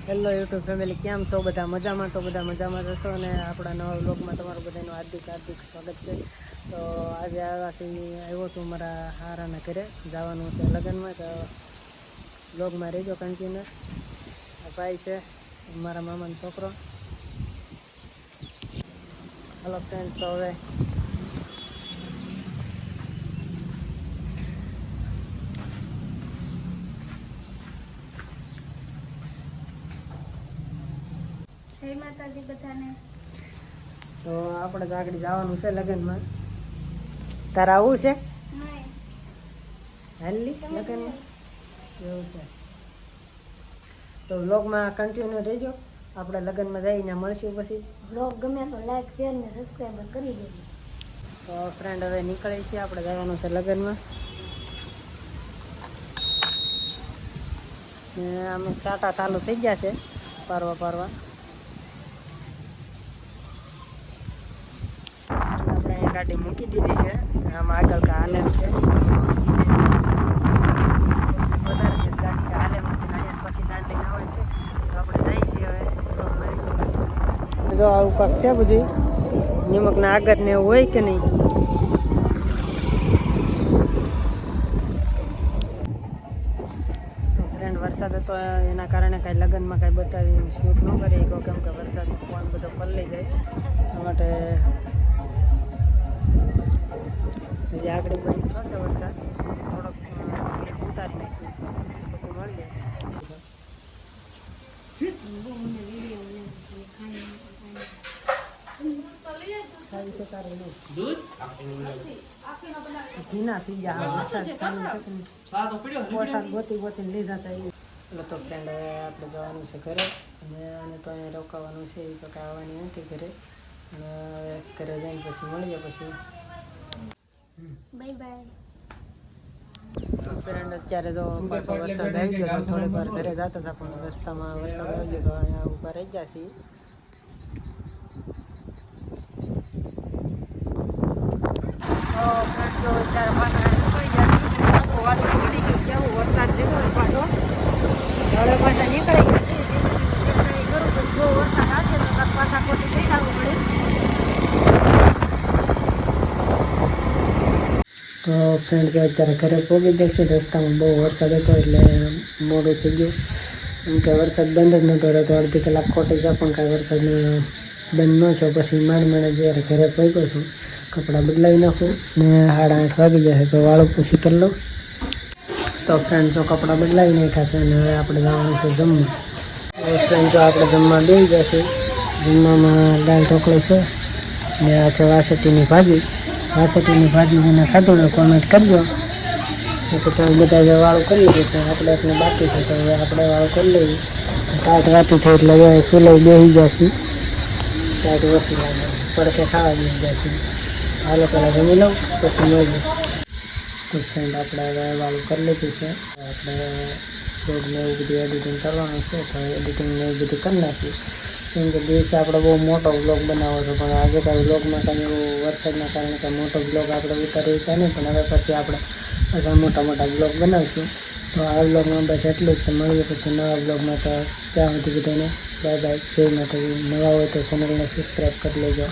Hello YouTube family, કેમ છો? બધા મજામાં? તો બધા મજામાં જશો અને આપણા નવા વ્લોગમાં તમારું બધાનું હાર્દિક સ્વાગત છે. તો આજે આવ્યો છું મારા હારાના ઘરે, જવાનું છે લગ્નમાં. તો વ્લોગમાં રહેજો કન્ટિન્યુ. આ ભાઈ છે મારા મામાનો છોકરો. હલો ફ્રેન્ડ, તો હવે જય માતાજી બધાને. તો આપણે તો આગળ જવાનું છે લગ્નમાં. તારે આવું છે? હાલી લગ્નમાં એવું છે તો વ્લોગમાં કન્ટિન્યુ રહેજો. આપણે લગ્નમાં જઈને મળશું. પછી બ્લોગ ગમે તો લાઈક શેર ને સબસ્ક્રાઈબર કરી દેજો. તો ફ્રેન્ડ હવે નીકળીએ છીએ, આપણે જવાનું છે લગ્નમાં. ને આમ સાટા ચાલુ થઈ ગયા છે પારવા. આપણે અહીંયા ગાડી મૂકી દીધી છે. આમાં આગળ હાલે છે જો આવું કાંક છે બધું. નિમકના આગળ ને એવું હોય કે નહીં? તો ફ્રેન્ડ વરસાદ હતો એના કારણે કાંઈ લગ્નમાં કાંઈ બતાવી શૂટ ન કરી શકો, કેમ કે વરસાદનો ફોન બધો પલળી જાય. એ માટે હજી આગળ બંધ થશે વરસાદ, થોડોક ઉતારી નાખ્યું પછી મળીએ. ગોતીને લીધા હતા એટલે તો ફ્રેન્ડ હવે આપણે જવાનું છે ઘરે. અને આને તો અહીંયા રોકાવાનું છે, એ તો કાંઈ આવવાની નથી ઘરે. અને હવે ઘરે જઈને પછી મળીએ. પછી બાય બાય. ફ્રેન્ડ અત્યારે તો પાછો વરસાદ આવી ગયો, થોડીક વાર ઘરે જતા હતા પણ રસ્તામાં વરસાદ આવી ગયો તો અહીંયા ઊભા રહી ગયા છીએ. તો ફ્રેન્ડ જો અત્યારે પાછા નીકળી ગયા આખું વાદળ ચડી ગયું, કેવું વરસાદ છે પાછો. હવે પાછા નીકળી ગયા કરું તો જો વરસાદ આવશે તો પાછા ખોટી થઈ જવું પડે. તો ફ્રેન્ડ જો અત્યારે ઘરે પહોંચી જશે. રસ્તામાં બહુ વરસાદ હતો એટલે મોડું થઈ ગયું, કેમ કે વરસાદ બંધ જ નહોતો રહેતો. અડધી કલાક ખોટી છે પણ કાંઈ વરસાદ બંધ ન થયો. પછી માંડ જ્યારે ઘરે પહોંચ્યો છું, કપડાં બદલાવી નાખું ને 8:30 વાગી જશે તો વાળું પૂછી કરી લઉં. તો ફ્રેન્ડ જો કપડાં બદલાવી નાખ્યા છે અને હવે આપણે જવાનું છે જમવા. ફ્રેન્ડ જો આપણે જમવા બેસી જશે. જમવામાં દાળ ઢોકળી છે ને આ છે વાસટીની ભાજી. વાસટીની ભાજી જેને ખાધું હોય કોમેન્ટ કરજો. તો તમે બધા જે વાળું કરી લીધું છે, આપણે એકને બાકી છે તો હવે આપણે વાળું કરી લઈએ. ટાઈટ વાતી થઈ એટલે હવે સુલાઈ બેસી જશે. ટાઈટ ઓછી લાગે, પડકે ખાવા બેસી જશે. હાલો પહેલાં જમી લઉં પછી મળીએ. તો ફ્રેન્ડ આપણે હવે વાળું કરી લીધું છે. આપણે બ્લોગને એવું બધું એડિટિંગ કરવાનું છે તો એડિટિંગને એવું બધું કરી નાખ્યું. કેમ કે દિવસે આપણે બહુ મોટો બ્લોગ બનાવો છો, પણ આજે કાંઈ બ્લોગમાં કાંઈ એવું વરસાદના કારણે કાંઈ મોટો બ્લોગ આપણે ઉતારી હતા નહીં. પણ હવે પછી આપણે બધા મોટા બ્લોગ બનાવીશું. તો આ બ્લોગમાં બસ એટલું જ. મળીએ પછી નવા બ્લોગમાં. તો ત્યાં સુધી બધાને બાય બાય, જય માતાજી. નવા હોય તો ચેનલને સબસ્ક્રાઈબ કરી લેજો.